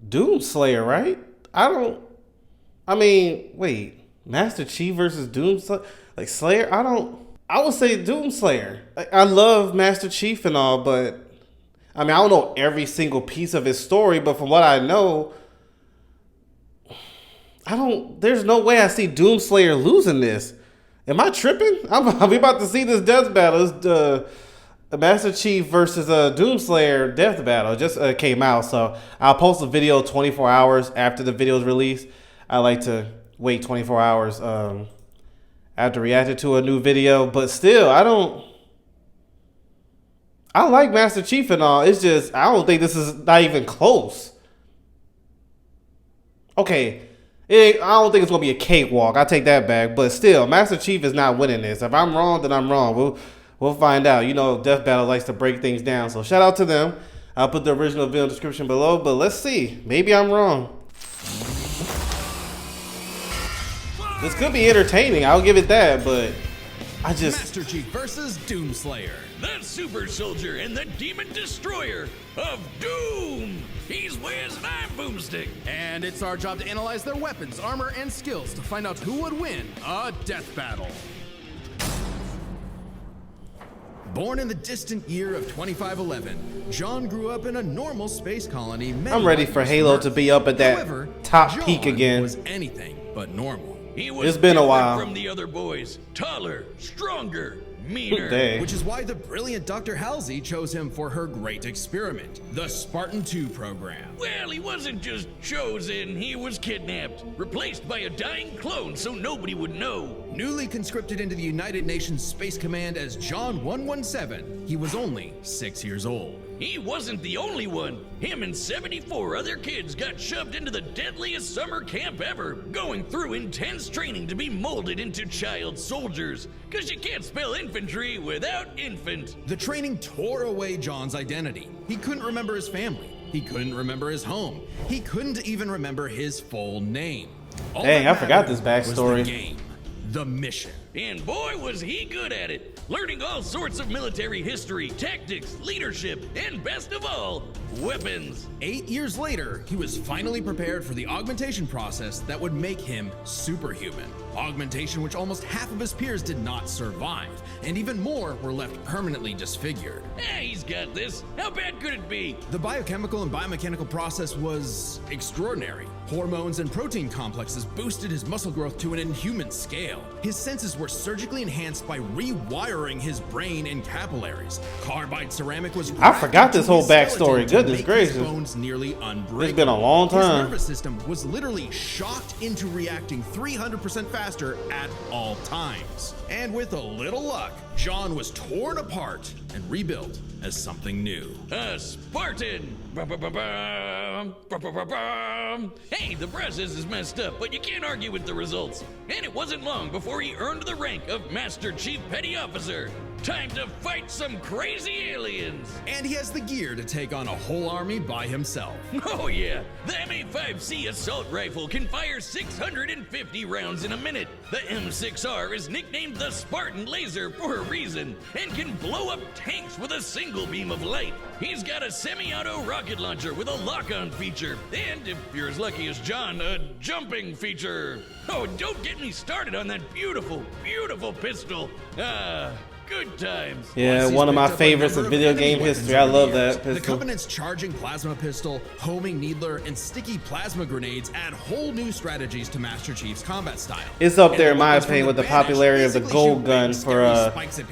Doomslayer, right? I mean, wait. Master Chief versus Doomslayer? Like Slayer? I would say Doomslayer. I love Master Chief and all, but I mean, I don't know every single piece of his story, but from what I know, there's no way I see Doomslayer losing this. Am I tripping? We about to see this death battle. It's the Master Chief versus Doomslayer death battle. It just came out, so I'll post a video 24 hours after the video is released. I like to wait 24 hours after reacting to a new video, but still, I like Master Chief and all. It's just, I don't think this is not even close. Okay. I don't think it's going to be a cakewalk. I take that back. But still, Master Chief is not winning this. If I'm wrong, then I'm wrong. We'll find out. You know, Death Battle likes to break things down. So shout out to them. I'll put the original video in the description below. But let's see. Maybe I'm wrong. This could be entertaining. I'll give it that. But Master Chief versus Doomslayer. The super soldier and the demon destroyer of Doom. He's with an iron boomstick. And it's our job to analyze their weapons, armor, and skills to find out who would win a death battle. Born in the distant year of 2511, John grew up in a normal space colony. I'm ready for Halo to be up at that top peak again. Was anything but normal. It's been a while. From the other boys, taller, stronger, meaner. Which is why the brilliant Dr. Halsey chose him for her great experiment, the Spartan 2 program. Well, he wasn't just chosen, he was kidnapped, replaced by a dying clone so nobody would know. Newly conscripted into the United Nations Space Command as John 117, he was only 6 years old. He wasn't the only one. Him and 74 other kids got shoved into the deadliest summer camp ever, going through intense training to be molded into child soldiers. Cause you can't spell infantry without infant. The training tore away John's identity. He couldn't remember his family. He couldn't remember his home. He couldn't even remember his full name. Dang, I forgot this backstory. Was the game, the mission. And boy, was he good at it. Learning all sorts of military history, tactics, leadership, and best of all, weapons. 8 years later, he was finally prepared for the augmentation process that would make him superhuman. Augmentation which almost half of his peers did not survive, and even more were left permanently disfigured. He's got this. How bad could it be? The biochemical and biomechanical process was extraordinary. Hormones and protein complexes boosted his muscle growth to an inhuman scale. His senses were surgically enhanced by rewiring his brain and capillaries. Carbide ceramic was I forgot this whole backstory. Goodness gracious. Bones nearly unbreakable. It's been a long time. His nervous system was literally shocked into reacting 300% faster at all times. And with a little luck, John was torn apart and rebuilt as something new. A Spartan! Hey, the process is messed up, but you can't argue with the results. And it wasn't long before he earned the rank of Master Chief Petty Officer. Time to fight some crazy aliens. And he has the gear to take on a whole army by himself. Oh yeah, the M85C assault rifle can fire 650 rounds in a minute. The M6R is nicknamed the Spartan Laser for a reason and can blow up tanks with a single beam of light. He's got a semi-auto rocket launcher with a lock-on feature, and if you're as lucky as John, a jumping feature. Oh, don't get me started on that beautiful, beautiful pistol. Good times. Yeah, one of my favorites in video game history. I love that pistol. The Covenant's charging plasma pistol, homing needler, and sticky plasma grenades add whole new strategies to Master Chief's combat style. It's up there in my opinion with the popularity of the gold gun for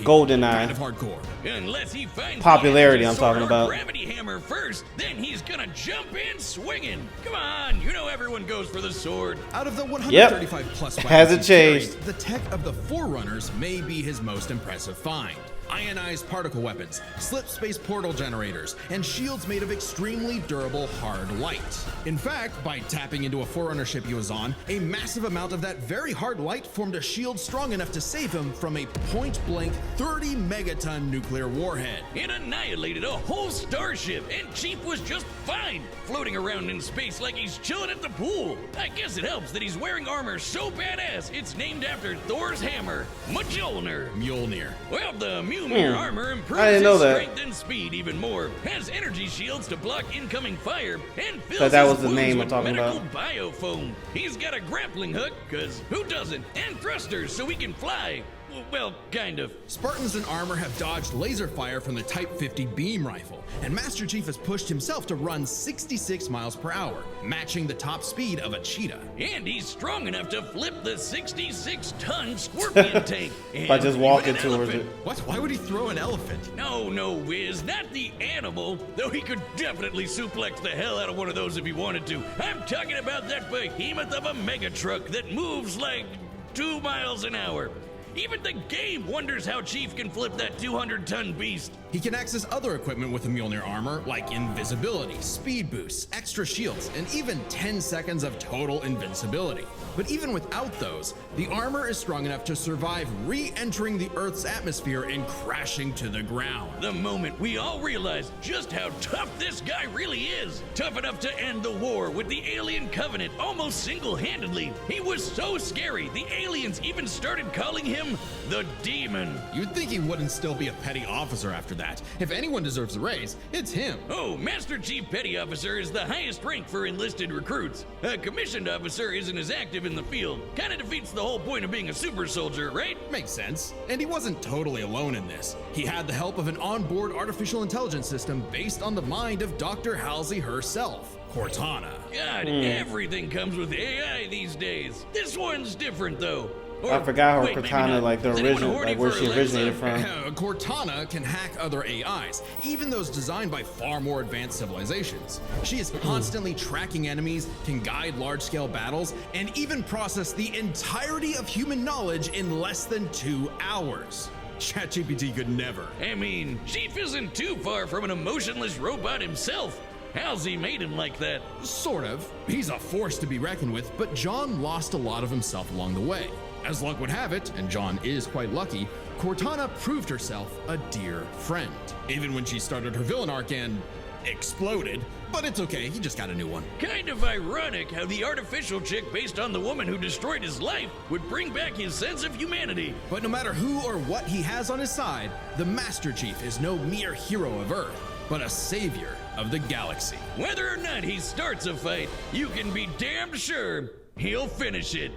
GoldenEye. Kind of hardcore. Unless he finds Popularity I'm talking about. Gravity hammer first, then he's gonna jump in swinging. Come on, you know everyone goes for the sword. Out of the 135 plus weapons hasn't changed. The tech of the Forerunners may be his most impressive find. Ionized particle weapons, slip space portal generators, and shields made of extremely durable hard light. In fact, by tapping into a Forerunner ship he was on, a massive amount of that very hard light formed a shield strong enough to save him from a point-blank 30 megaton nuclear warhead. It annihilated a whole starship, and Chief was just fine, floating around in space like he's chilling at the pool. I guess it helps that he's wearing armor so badass it's named after Thor's hammer, Mjolnir. Mjolnir. Well, the New mirror armor improves I didn't know his that. strength and speed even more, has energy shields to block incoming fire, and fills But that his was the wounds name I'm with talking medical about. biofoam. He's got a grappling hook, cause who doesn't? And thrusters so he can fly. Well, kind of. Spartans in armor have dodged laser fire from the Type 50 beam rifle, and Master Chief has pushed himself to run 66 miles per hour, matching the top speed of a cheetah. And he's strong enough to flip the 66-ton Scorpion tank. By just walking even an towards elephant. it. What? Why would he throw an elephant? No, Wiz, not the animal, though he could definitely suplex the hell out of one of those if he wanted to. I'm talking about that behemoth of a mega truck that moves like 2 miles an hour. Even the game wonders how Chief can flip that 200-ton beast. He can access other equipment with the Mjolnir armor, like invisibility, speed boosts, extra shields, and even 10 seconds of total invincibility. But even without those, the armor is strong enough to survive re-entering the Earth's atmosphere and crashing to the ground. The moment we all realize just how tough this guy really is. Tough enough to end the war with the Alien Covenant almost single-handedly. He was so scary, the aliens even started calling him the Demon. You'd think he wouldn't still be a petty officer after that. If anyone deserves a raise, it's him. Oh, Master Chief Petty Officer is the highest rank for enlisted recruits. A commissioned officer isn't as active in the field. Kinda defeats the whole point of being a super soldier, right? Makes sense. And he wasn't totally alone in this. He had the help of an onboard artificial intelligence system based on the mind of Dr. Halsey herself, Cortana. God, everything comes with AI these days. This one's different, though. Or, I forgot her wait, maybe Cortana, not. like the Is anyone original, horny like where for she Alexa? originated from. Cortana can hack other AIs, even those designed by far more advanced civilizations. She is constantly tracking enemies, can guide large-scale battles, and even process the entirety of human knowledge in less than 2 hours. ChatGPT could never. I mean, Chief isn't too far from an emotionless robot himself. Halsey made him like that. Sort of. He's a force to be reckoned with, but John lost a lot of himself along the way. As luck would have it, and John is quite lucky, Cortana proved herself a dear friend. Even when she started her villain arc and exploded. But it's okay, he just got a new one. Kind of ironic how the artificial chick based on the woman who destroyed his life would bring back his sense of humanity. But no matter who or what he has on his side, the Master Chief is no mere hero of Earth, but a savior of the galaxy. Whether or not he starts a fight, you can be damned sure he'll finish it.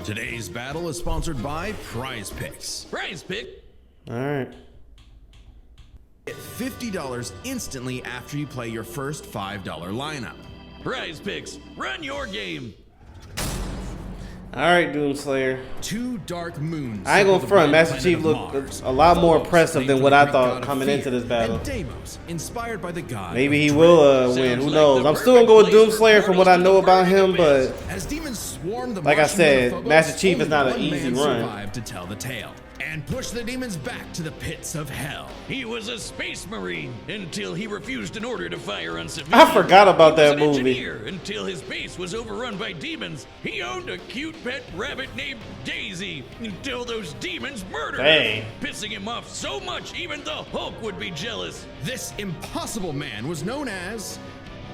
Today's battle is sponsored by Prize Picks. Prize pick. All right. Get $50 instantly after you play your first $5 lineup. Prize picks. Run your game. All right, Doomslayer. 2 dark moons. I ain't gonna circle the front. red Master planet Chief of looked Mars. a lot more Phobos, impressive named than for what the I Greek thought god of coming fear, into this battle. And Deimos, inspired by the god Maybe of he dread. will win. Sounds Who like knows? the I'm still gonna go with perfect place Doomslayer for from what I know portals to about him, burn but As demons swarm the like I Martian said, moon of Master Phobos, Chief is only not an one easy man run. survived to tell the tale and push the demons back to the pits of hell. He was a space marine until he refused an order to fire on civilians. I forgot about He was that an movie. engineer until his base was overrun by demons. He owned a cute pet rabbit named Daisy until those demons murdered Dang. her, pissing him off so much even the Hulk would be jealous. This impossible man was known as,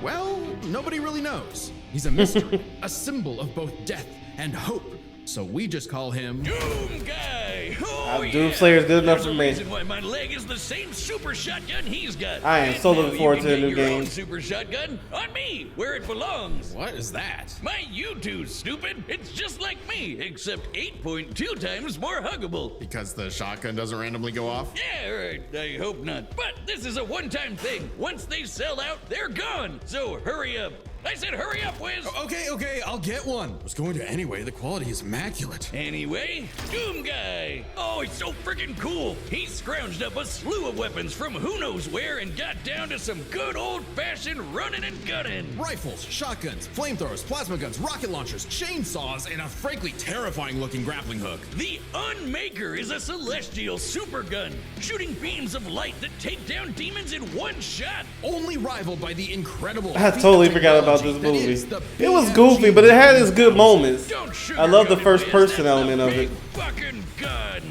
well, nobody really knows. He's a mystery, a symbol of both death and hope. So we just call him Doom Guy! Oh, yeah. Doomslayer's good enough There's for a me. reason why my leg is the same super shotgun he's got. I am And so now looking forward you to can the get new your game. own super shotgun on me, where it belongs. What is that? My U2, stupid. It's just like me, except 8.2 times more huggable. Because the shotgun doesn't randomly go off? Yeah, right. I hope not. But this is a one-time thing. Once they sell out, they're gone. So hurry up. I said hurry up, Wiz. Okay, I'll get one. I was going to anyway. The quality is immaculate. Anyway, Doom Guy. Oh, he's so freaking cool. He scrounged up a slew of weapons from who knows where and got down to some good old-fashioned running and gunning. Rifles, shotguns, flamethrowers, plasma guns, rocket launchers, chainsaws, and a frankly terrifying-looking grappling hook. The Unmaker is a celestial supergun, shooting beams of light that take down demons in one shot. Only rivaled by the incredible. I feat totally of forgot about technology this that is movie. the It was BMG. goofy, but it had its good moments. Don't I love the sugarcoat it, first Wiz. person That's element the of it. big fucking gun.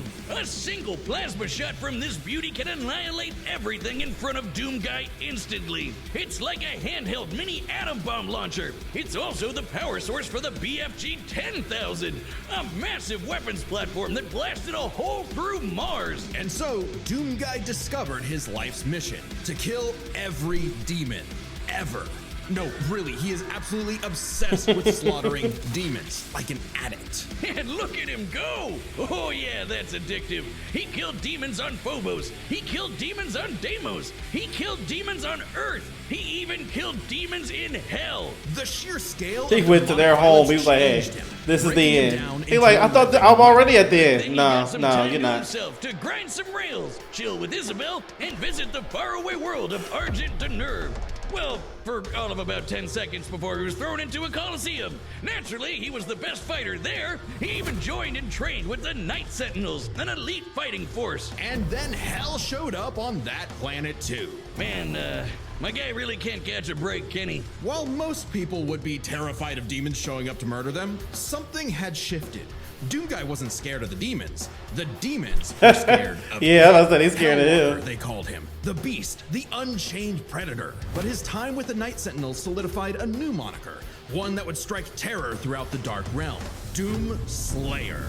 A single plasma shot from this beauty can annihilate everything in front of Doomguy instantly. It's like a handheld mini atom bomb launcher. It's also the power source for the BFG 10,000, a massive weapons platform that blasted a hole through Mars. And so, Doomguy discovered his life's mission, to kill every demon, ever. No, really, he is absolutely obsessed with slaughtering demons, like an addict. And look at him go! Oh yeah, that's addictive. He killed demons on Phobos. He killed demons on Deimos. He killed demons on Earth. He even killed demons in hell. The sheer scale. He went to their home. He was like, "Hey, this is the end." He like, "I thought I'm already at the end." No, you're not. Himself to grind some rails, chill with Isabel, and visit the faraway world of Argent de Nerve. Well, for all of about 10 seconds before he was thrown into a coliseum. Naturally, he was the best fighter there. He even joined and trained with the Night Sentinels, an elite fighting force. And then hell showed up on that planet too. Man, my guy really can't catch a break, can he? While most people would be terrified of demons showing up to murder them, something had shifted. Doomguy wasn't scared of the demons. The demons were scared of yeah, I said he's scared of him. They called him the Beast, the Unchained Predator. But his time with the Night Sentinels solidified a new moniker, one that would strike terror throughout the Dark Realm: Doom Slayer.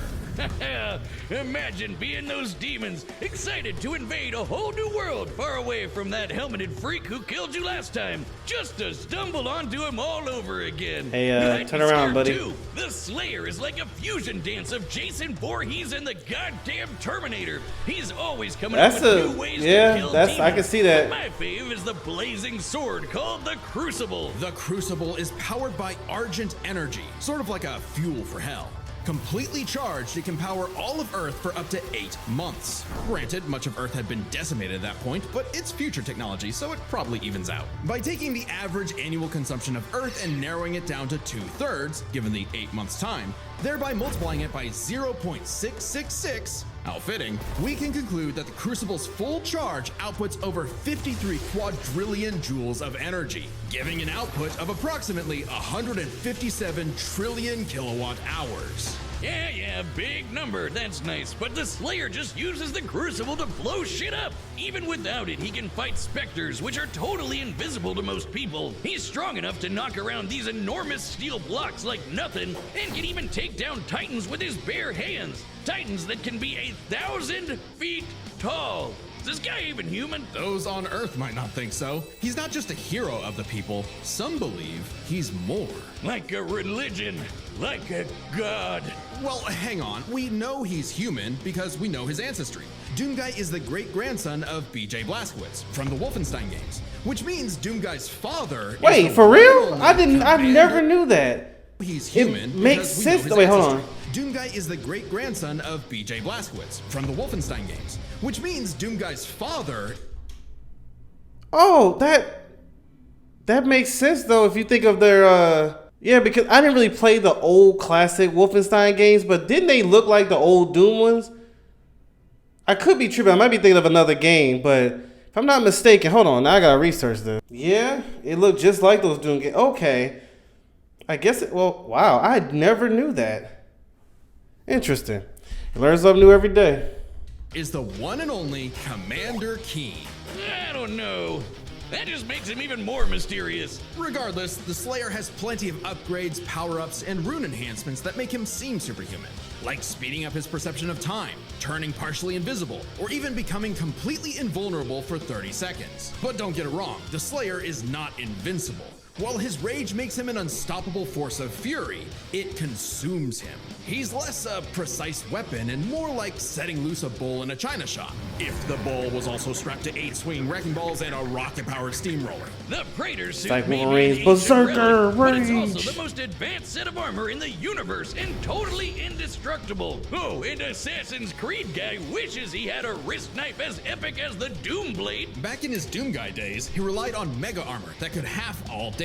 Imagine being those demons, excited to invade a whole new world far away from that helmeted freak who killed you last time, just to stumble onto him all over again. Hey, turn around, buddy. Too. The Slayer is like a fusion dance of Jason Voorhees and the goddamn Terminator. He's always coming up with new ways to kill demons. I can see that. But my fave is the blazing sword called the Crucible. The Crucible is powered by Argent energy, sort of like a fuel for hell. Completely charged, it can power all of Earth for up to 8 months. Granted, much of Earth had been decimated at that point, but it's future technology, so it probably evens out. By taking the average annual consumption of Earth and narrowing it down to 2/3, given the 8 months time, thereby multiplying it by 0.666, how fitting, we can conclude that the Crucible's full charge outputs over 53 quadrillion joules of energy, giving an output of approximately 157 trillion kilowatt hours. Yeah, big number, that's nice. But the Slayer just uses the Crucible to blow shit up. Even without it, he can fight specters, which are totally invisible to most people. He's strong enough to knock around these enormous steel blocks like nothing, and can even take down titans with his bare hands. Titans that can be 1,000 feet tall. Is this guy even human? Those on Earth might not think so. He's not just a hero of the people. Some believe he's more. Like a religion. Like a god. Well, hang on. We know he's human because we know his ancestry. Doomguy is the great-grandson of B.J. Blazkowicz from the Wolfenstein games, which means Doomguy's father. Wait, for real? I never knew that. He's human. It makes sense. Wait, hold on. Doomguy is the great-grandson of B.J. Blazkowicz from the Wolfenstein games, which means Doomguy's father. Oh, that makes sense though if you think of their yeah, because I didn't really play the old classic Wolfenstein games, but didn't they look like the old Doom ones? I could be tripping. I might be thinking of another game, but if I'm not mistaken, hold on, now I gotta research this. Yeah, it looked just like those Doom games. Okay, I guess well, wow, I never knew that. Interesting. You learn something new every day. Is the one and only Commander Keen. I don't know. That just makes him even more mysterious. Regardless, the Slayer has plenty of upgrades, power-ups, and rune enhancements that make him seem superhuman. Like speeding up his perception of time, turning partially invisible, or even becoming completely invulnerable for 30 seconds. But don't get it wrong, the Slayer is not invincible. While his rage makes him an unstoppable force of fury, it consumes him. He's less a precise weapon and more like setting loose a bull in a china shop, if the bull was also strapped to 8 swinging wrecking balls and a rocket-powered steamroller. The Praetor suit like may be Wolverine's an Berserker ancient relic, but it's rage. also the most advanced set of armor in the universe and totally indestructible. Oh, and Assassin's Creed guy wishes he had a wrist knife as epic as the Doom Blade. Back in his Doomguy days, he relied on mega armor that could half all damage.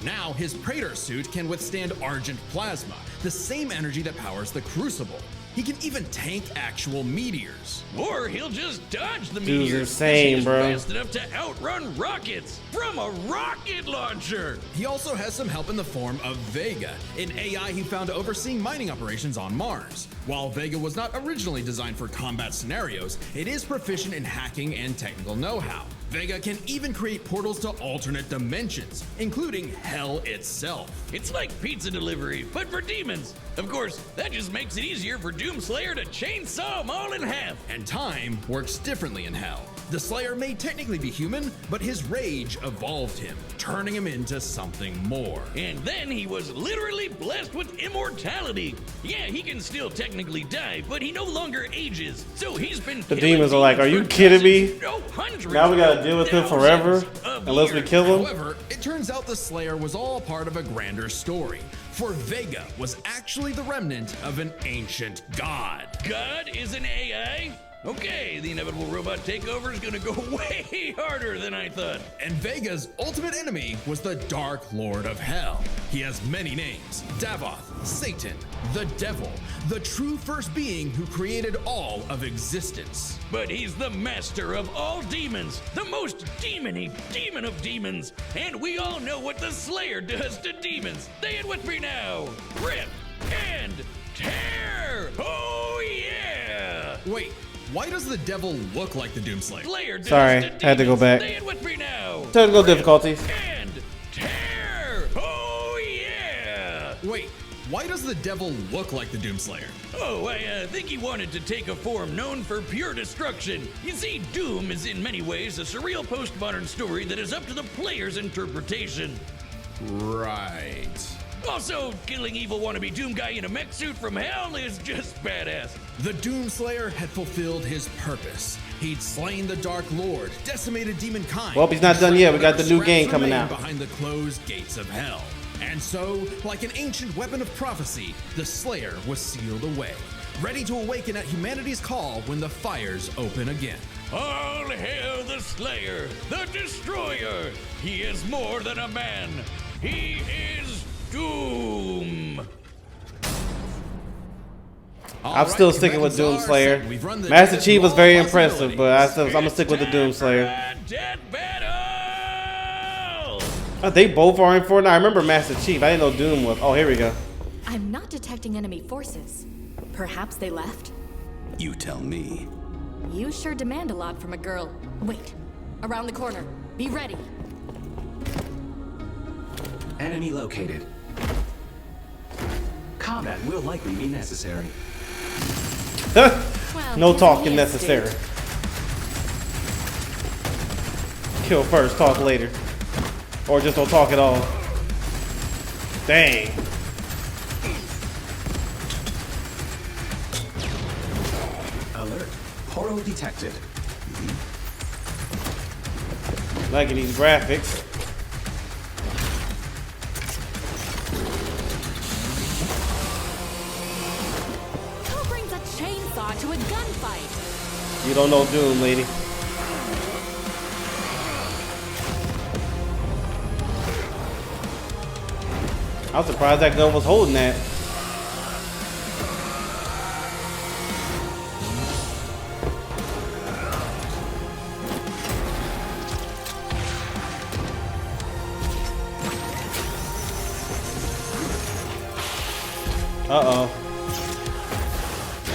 Now, his Praetor suit can withstand Argent plasma, the same energy that powers the Crucible. He can even tank actual meteors. Or he'll just dodge the Dude's meteors. insane, He's bro. fast enough to outrun rockets from a rocket launcher. He also has some help in the form of Vega, an AI he found overseeing mining operations on Mars. While Vega was not originally designed for combat scenarios, it is proficient in hacking and technical know-how. Vega can even create portals to alternate dimensions, including hell itself. It's like pizza delivery, but for demons. Of course, that just makes it easier for Doomslayer to chainsaw them all in half. And time works differently in hell. The Slayer may technically be human, but his rage evolved him, turning him into something more. And then he was literally blessed with immortality. Yeah, he can still technically die, but he no longer ages. So he's been The demons are like, are you kidding me? No, hundreds. Now we gotta deal with him forever unless we kill him. However, it turns out the Slayer was all part of a grander story. For Vega was actually the remnant of an ancient god. God is an AI? Okay, the inevitable robot takeover is gonna go way harder than I thought. And Vega's ultimate enemy was the Dark Lord of Hell. He has many names: Davoth, Satan, the Devil, the true first being who created all of existence. But he's the master of all demons, the most demon-y demon of demons. And we all know what the Slayer does to demons. Say it with me now. Rip and tear! Oh yeah! Wait, why does the Devil look like the Doomslayer? Slayer does Sorry, to had to go demons. back. Say it with me now. Technical difficulties. And tear! Oh yeah! Wait, why does the Devil look like the Doomslayer? Oh, I think he wanted to take a form known for pure destruction. You see, Doom is in many ways a surreal postmodern story that is up to the player's interpretation. Right. Also, killing evil wannabe Doom guy in a mech suit from hell is just badass. The Doomslayer had fulfilled his purpose. He'd slain the Dark Lord, decimated demonkind. Well, he's not done yet. We got the new game coming out. Behind the closed gates of hell. And so, like an ancient weapon of prophecy, the Slayer was sealed away, ready to awaken at humanity's call when the fires open again. All hail the Slayer, the Destroyer. He is more than a man. He is Doom. I'm still sticking with Doomslayer. Master Chief was very impressive, but I'm gonna stick with the Doomslayer. Death battle! They both are in Fortnite. I remember Master Chief. I didn't know Doom was. Oh, here we go. I'm not detecting enemy forces. Perhaps they left? You tell me. You sure demand a lot from a girl. Wait. Around the corner. Be ready. Enemy located. Combat will likely be necessary. Well, No talking yes, necessary. dude. Kill first, talk later. Or just don't talk at all. Dang. Alert. Portal detected. Liking these graphics. Who brings a chainsaw to a gunfight? You don't know Doom, lady. I was surprised that gun was holding that. Uh-oh.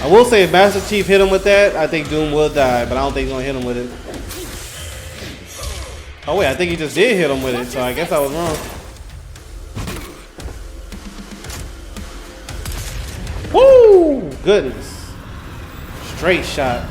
I will say if Master Chief hit him with that, I think Doom will die, but I don't think he's gonna hit him with it. Oh wait, I think he just did hit him with it, so I guess I was wrong. Woo! Goodness. Straight shot.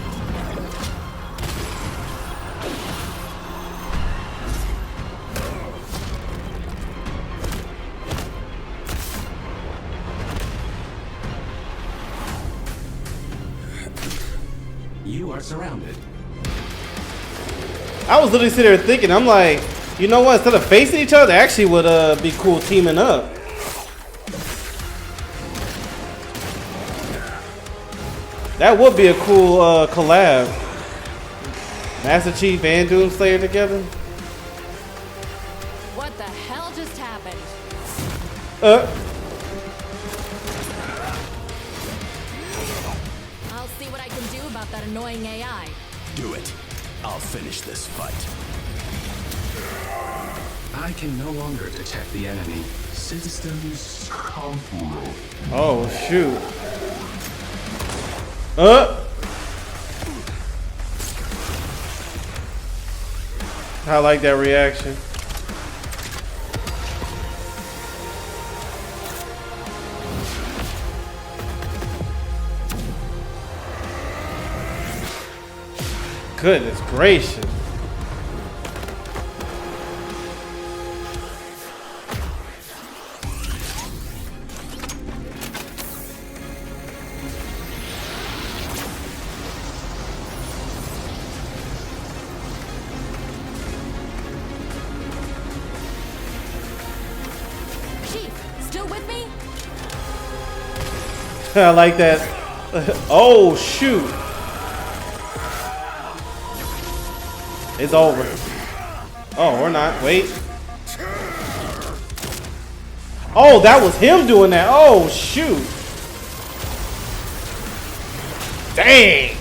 You are surrounded. I was literally sitting there thinking, I'm like, you know what? Instead of facing each other, actually would be cool teaming up. That would be a cool collab. Master Chief and Doomslayer together. What the hell just happened? see what I can do about that annoying AI. Do it. I'll finish this fight. I can no longer detect the enemy. Systems complete. Oh shoot. I like that reaction. Goodness gracious. Chief, still with me? I like that. Oh shoot. It's over. Oh, we're not. Wait. Oh, that was him doing that. Oh, shoot. Dang.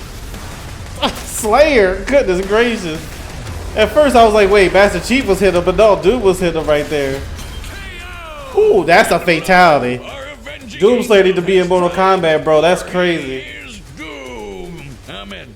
Slayer. Goodness gracious. At first, I was like, wait, Master Chief was hitting him, but no, dude was hitting him right there. Ooh, that's a fatality. Doomslayer need to be in Mortal Kombat, bro. That's crazy.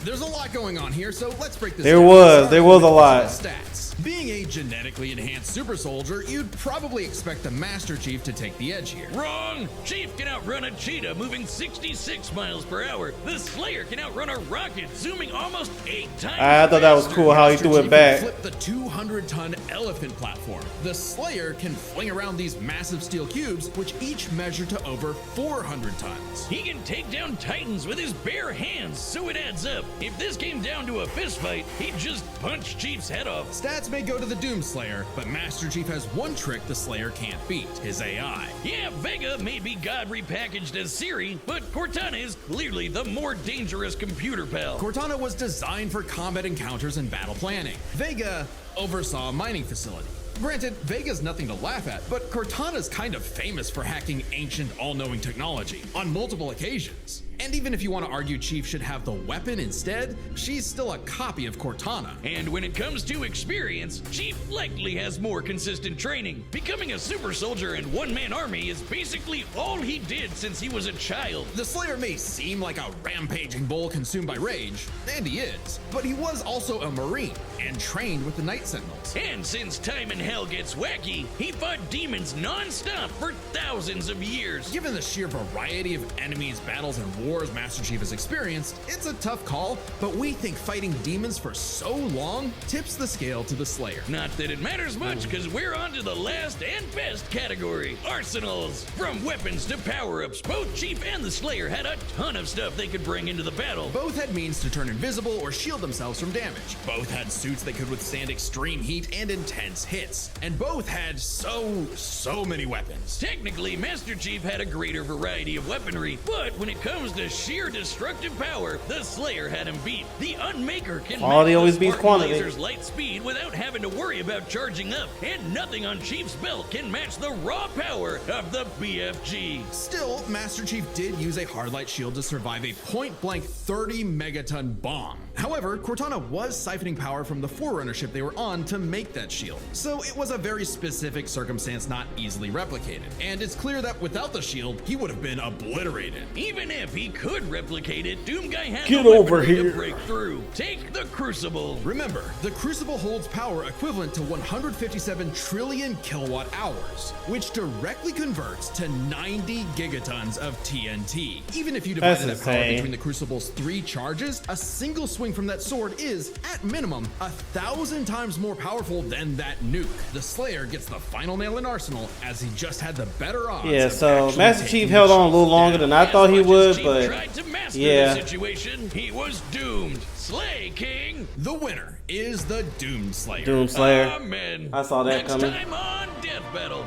There's a lot going on here, so let's break this There down. was a lot. Stats. Being a genetically enhanced super soldier, you'd probably expect the Master Chief to take the edge here. Wrong! Chief can outrun a cheetah moving 66 miles per hour. The Slayer can outrun a rocket zooming almost 8 times. I thought that was cool how he threw it back. Flip the 200-ton elephant platform. The Slayer can fling around these massive steel cubes, which each measure to over 400 tons. He can take down titans with his bare hands, so it adds up. If this came down to a fist fight, he'd just punch Chief's head off. Stats may go to the Doomslayer, but Master Chief has one trick the Slayer can't beat: his AI. Yeah, Vega may be God repackaged as Siri, but Cortana is clearly the more dangerous computer pal. Cortana was designed for combat encounters and battle planning. Vega oversaw a mining facility. Granted, Vega's nothing to laugh at, but Cortana's kind of famous for hacking ancient, all-knowing technology on multiple occasions. And even if you want to argue Chief should have the weapon instead, she's still a copy of Cortana. And when it comes to experience, Chief likely has more consistent training. Becoming a super soldier and one-man army is basically all he did since he was a child. The Slayer may seem like a rampaging bull consumed by rage, and he is, but he was also a Marine and trained with the Night Sentinels. And since time in hell gets wacky, he fought demons non-stop for thousands of years. Given the sheer variety of enemies, battles, and wars Master Chief has experienced, it's a tough call, but we think fighting demons for so long tips the scale to the Slayer. Not that it matters much, because we're on to the last and best category, arsenals. From weapons to power-ups, both Chief and the Slayer had a ton of stuff they could bring into the battle. Both had means to turn invisible or shield themselves from damage. Both had suits that could withstand extreme heat and intense hits. And both had so many weapons. Technically, Master Chief had a greater variety of weaponry, but when it comes to sheer destructive power, the Slayer had him beat. The Unmaker can Quality match always the beats Spartan quantity. Laser's light speed without having to worry about charging up, and nothing on Chief's belt can match the raw power of the BFG. Still, Master Chief did use a hardlight shield to survive a point-blank 30 megaton bomb. However, Cortana was siphoning power from the Forerunner ship they were on to make that shield, so it was a very specific circumstance not easily replicated. And it's clear that without the shield, he would have been obliterated. Even if he could replicate it, Doomguy had Get the over weaponry here. to break through. Take the Crucible. Remember, the Crucible holds power equivalent to 157 trillion kilowatt hours, which directly converts to 90 gigatons of TNT. Even if you divide That's that power insane. between the Crucible's 3 charges, a single swing from that sword is, at minimum, 1,000 times more powerful than that nuke. The Slayer gets the final nail in Arsenal, as he just had the better odds. Yeah, of so actually Master taking Chief the held on a shot little longer down. than I thought he As much as would, Chief but tried to master yeah. the situation, he was doomed. Slay King. The winner is the Doomslayer. Doomslayer. Amen. I saw that Next coming. time on Death Battle.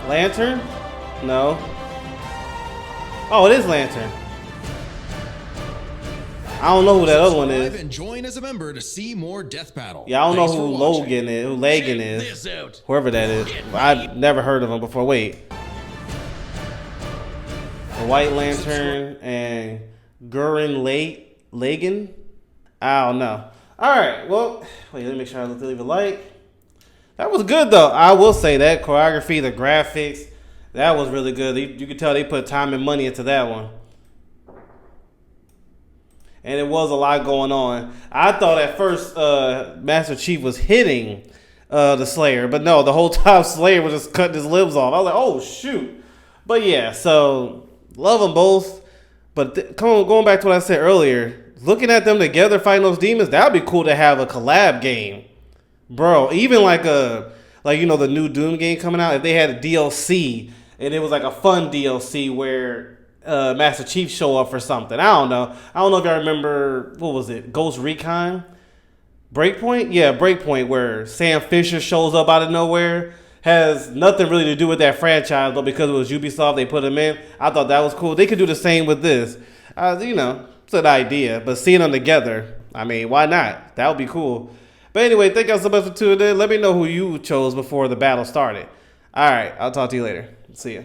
Lantern? No. Oh, it is Lantern. I don't know who that other one Subscribe is. and join as a member to see more Death Battle. Yeah, I don't know Thanks who for watching. Logan is, who Lagan Check is. this out. Whoever that is. I've never heard of him before. Wait. The White Lantern and Gurren Lagann. I don't know. All right, well, wait, let me make sure I leave a like. That was good, though. I will say that. Choreography, the graphics, that was really good. You could tell they put time and money into that one. And it was a lot going on. I thought at first Master Chief was hitting the Slayer. But no, the whole time Slayer was just cutting his limbs off. I was like, oh, shoot. But yeah, so love them both. But going back to what I said earlier, looking at them together fighting those demons, that would be cool to have a collab game. Bro, even like the new Doom game coming out, if they had a DLC and it was like a fun DLC where Master Chief show up for something. I don't know if y'all remember, what was it? Ghost Recon? Breakpoint? Yeah, Breakpoint, where Sam Fisher shows up out of nowhere. Has nothing really to do with that franchise, but because it was Ubisoft, they put him in. I thought that was cool. They could do the same with this. It's an idea. But seeing them together, I mean, why not? That would be cool. But anyway, thank y'all so much for tuning in. Let me know who you chose before the battle started. All right, I'll talk to you later. See ya.